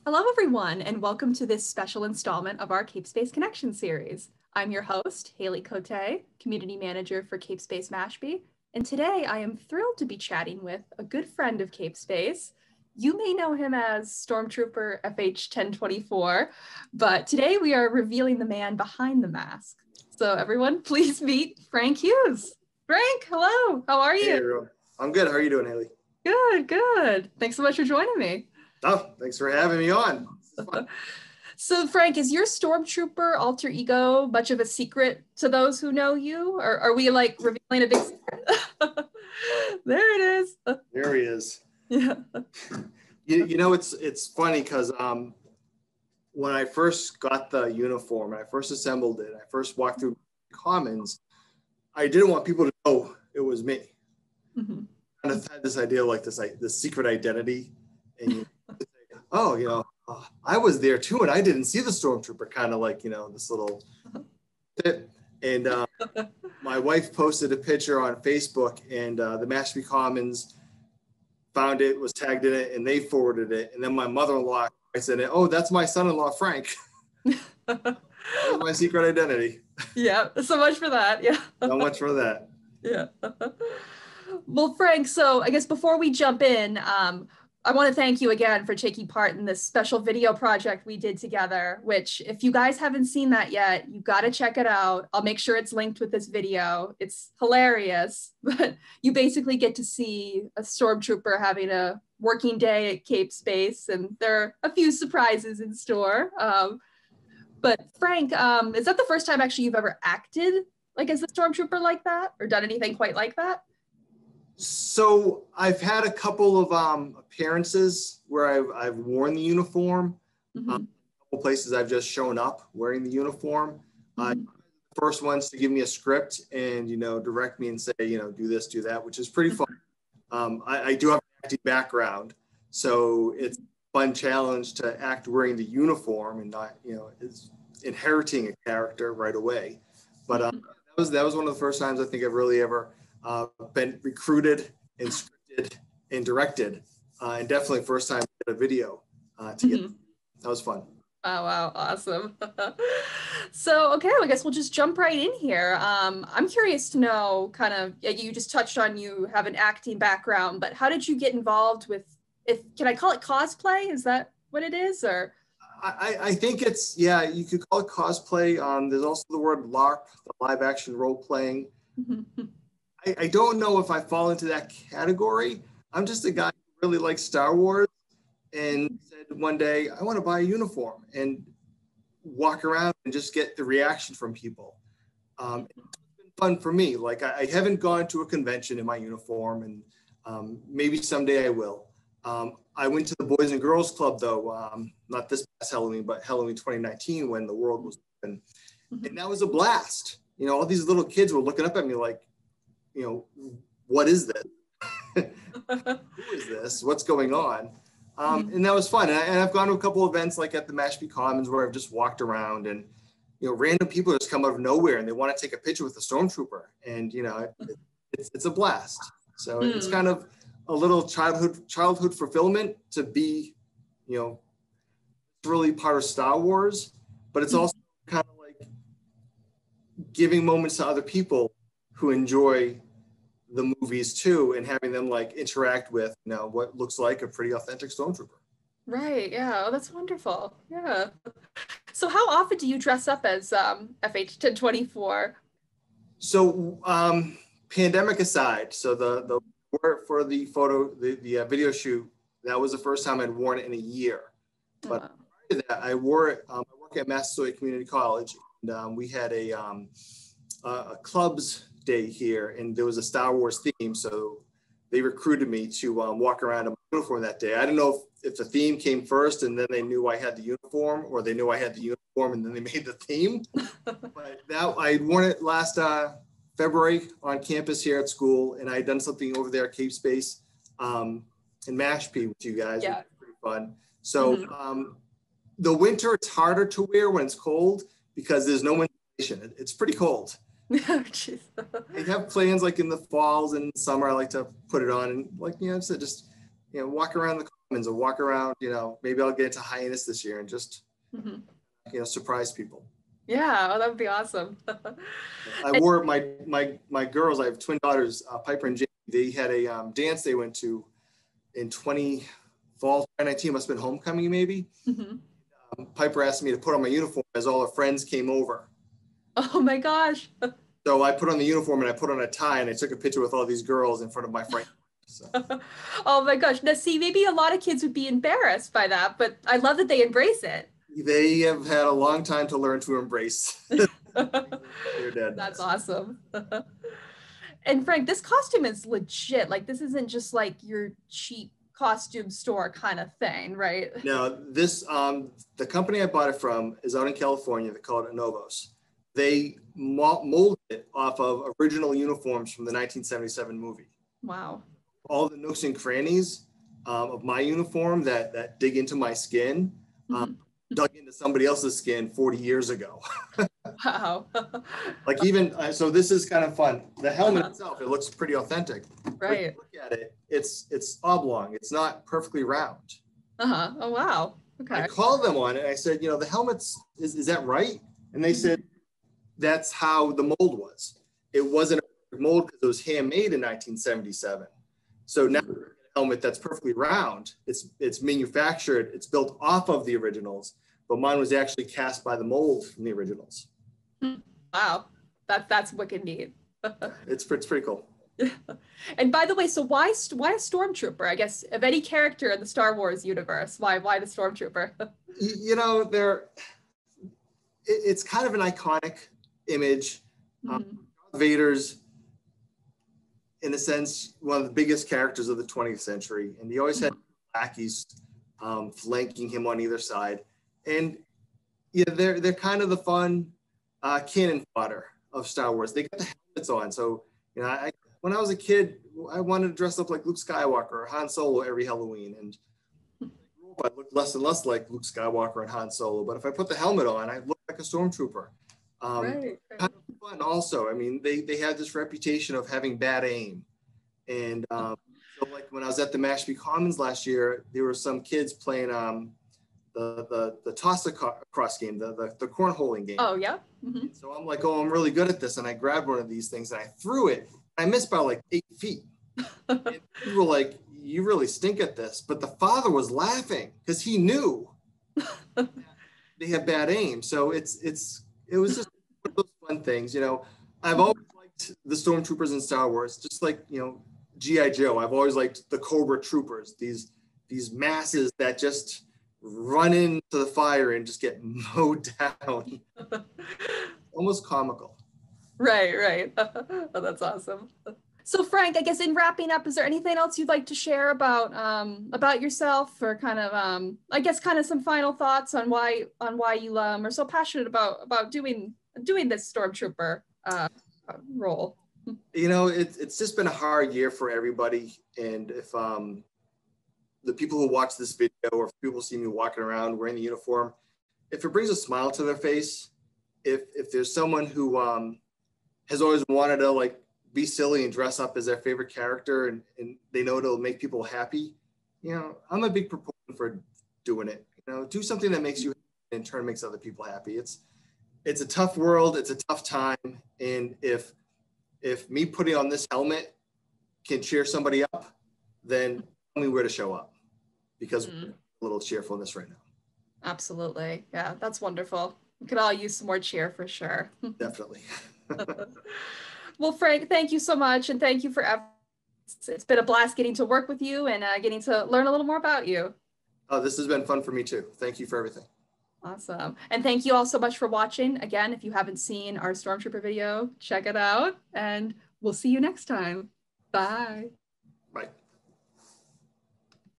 Hello, everyone, and welcome to this special installment of our CapeSpace Connections series. I'm your host, Haley Cote, Community Manager for CapeSpace Mashpee, and today I am thrilled to be chatting with a good friend of CapeSpace. You may know him as Stormtrooper FH-1024, but today we are revealing the man behind the mask. So everyone, please meet Frank Hughes. Frank, hello, how are Hey you? everyone. I'm good. How are you doing, Haley? Good, good. Thanks so much for joining me. Oh, thanks for having me on. So, Frank, is your Stormtrooper alter ego much of a secret to those who know you? Or are we like revealing a big secret? There it is. There he is. Yeah. It's funny because when I first got the uniform, and I first assembled it, I first walked through Commons, I didn't want people to know it was me. Mhm. I kind of had this idea like this secret identity, and I was there too, and I didn't see the Stormtrooper, kind of like this little bit. And my wife posted a picture on Facebook, and the Mashpee Commons found it, was tagged in it, and they forwarded it. And then my mother-in-law, I said, "Oh, that's my son-in-law, Frank." That was my secret identity. Yeah, so much for that. Yeah. So much for that. Yeah. Well, Frank, so I guess before we jump in, I want to thank you again for taking part in this special video project we did together, which if you guys haven't seen that yet, you got to check it out. I'll make sure it's linked with this video. It's hilarious, but you basically get to see a stormtrooper having a working day at CapeSpace, and there are a few surprises in store. But Frank, is that the first time actually you've ever acted like as a stormtrooper like that, or done anything quite like that? So I've had a couple of appearances where I've worn the uniform. Mm-hmm. A couple places I've just shown up wearing the uniform. Mm-hmm. First ones to give me a script and direct me and say do this, do that, which is pretty fun. I do have an acting background, so it's a fun challenge to act wearing the uniform and not is inheriting a character right away. But that was one of the first times I think I've really ever been recruited and scripted and directed, and definitely first time I did a video together. That was fun. Oh, wow, awesome. So, okay, well, I guess we'll just jump right in here. I'm curious to know kind of, yeah, you just touched on you have an acting background, but how did you get involved with, if can I call it cosplay? Is that what it is? Or I think it's, yeah, you could call it cosplay. There's also the word LARP, the live action role playing. I don't know if I fall into that category. I'm just a guy who really likes Star Wars and said one day, I want to buy a uniform and walk around and just get the reaction from people. It's been fun for me. Like I haven't gone to a convention in my uniform, and maybe someday I will. I went to the Boys and Girls Club though, not this past Halloween, but Halloween 2019 when the world was open. And that was a blast. All these little kids were looking up at me like, what is this? Who is this? What's going on? And that was fun. And I've gone to a couple events like at the Mashpee Commons where I've just walked around and, random people just come out of nowhere and they want to take a picture with the Stormtrooper. And, it's a blast. So it's kind of a little childhood fulfillment to be, really part of Star Wars, but it's also kind of like giving moments to other people who enjoy the movies too, and having them like interact with what looks like a pretty authentic Stormtrooper. right, yeah, oh, that's wonderful. Yeah. So how often do you dress up as FH-1024? So pandemic aside, so the for the photo, the video shoot, that was the first time I'd worn it in a year. But prior to that, I wore it. I work at Massasoit Community College, and we had a clubs day here, and there was a Star Wars theme, so they recruited me to walk around in my uniform that day. I don't know if the theme came first and then they knew I had the uniform, or they knew I had the uniform and then they made the theme. But that I worn it last February on campus here at school, and I had done something over there at CapeSpace in Mashpee with you guys. Yeah. Which was pretty fun. So the winter, it's harder to wear when it's cold because there's no insulation. It's pretty cold. Oh, geez. I have plans like in the falls and summer. I like to put it on and like, just walk around the Commons and walk around, maybe I'll get into Hyannis this year and just, surprise people. Yeah, oh, that would be awesome. I wore my girls, I have twin daughters, Piper and Jamie, they had a dance they went to in fall 2019, must have been homecoming maybe. Piper asked me to put on my uniform as all her friends came over. Oh my gosh. So I put on the uniform and I put on a tie and I took a picture with all these girls in front of my friend. So. Oh my gosh. Now see, maybe a lot of kids would be embarrassed by that, but I love that they embrace it. They have had a long time to learn to embrace their dad. That's awesome. And Frank, this costume is legit. Like, this isn't just like your cheap costume store kind of thing, right? No, this, the company I bought it from is out in California. They call it Anovos. They molded it off of original uniforms from the 1977 movie. Wow. All the nooks and crannies of my uniform that dig into my skin, dug into somebody else's skin 40 years ago. Wow. Like even, so this is kind of fun. The helmet itself, it looks pretty authentic. Right. Look at it, it's oblong. It's not perfectly round. Oh, wow. Okay. I called them on it. I said, the helmets, is that right? And they said, that's how the mold was. It wasn't a mold because it was handmade in 1977. So now a helmet that's perfectly round, it's manufactured, it's built off of the originals, but mine was actually cast by the mold from the originals. Wow, that's wicked neat. It's pretty cool. And by the way, so why a Stormtrooper? I guess of any character in the Star Wars universe, why the Stormtrooper? It's kind of an iconic image. Vader's, in a sense, one of the biggest characters of the 20th century, and he always had lackeys flanking him on either side. And they're kind of the fun cannon fodder of Star Wars. They got the helmets on, so when I was a kid, I wanted to dress up like Luke Skywalker or Han Solo every Halloween, and I looked less and less like Luke Skywalker and Han Solo. But if I put the helmet on, I look like a stormtrooper. Right. Kind of fun also. I mean, they had this reputation of having bad aim, and so like when I was at the Mashpee Commons last year, there were some kids playing the toss across game, the cornholing game. Oh yeah. So I'm like, oh, I'm really good at this, and I grabbed one of these things and I threw it. I missed by like 8 feet. And people were like, you really stink at this. But the father was laughing because he knew they had bad aim. So it was just one of those fun things. I've always liked the stormtroopers in Star Wars, just like, G.I. Joe. I've always liked the Cobra troopers, these masses that just run into the fire and just get mowed down. Almost comical. Right. Oh, that's awesome. So Frank, I guess in wrapping up, is there anything else you'd like to share about yourself, or kind of I guess kind of some final thoughts on why you are so passionate about doing this Stormtrooper role? It's just been a hard year for everybody, and if the people who watch this video, or if people see me walking around wearing the uniform, if it brings a smile to their face, if there's someone who has always wanted to like be silly and dress up as their favorite character, and they know it'll make people happy, I'm a big proponent for doing it. Do something that makes you happy, and in turn makes other people happy. It's a tough world, it's a tough time, and if me putting on this helmet can cheer somebody up, then tell me where to show up, because we're a little cheerfulness right now. Absolutely. Yeah, that's wonderful. We could all use some more cheer for sure. Definitely. Well, Frank, thank you so much. And thank you for it's been a blast getting to work with you and getting to learn a little more about you. Oh, this has been fun for me too. Thank you for everything. Awesome. And thank you all so much for watching. Again, if you haven't seen our Stormtrooper video, check it out, and we'll see you next time. Bye. Bye.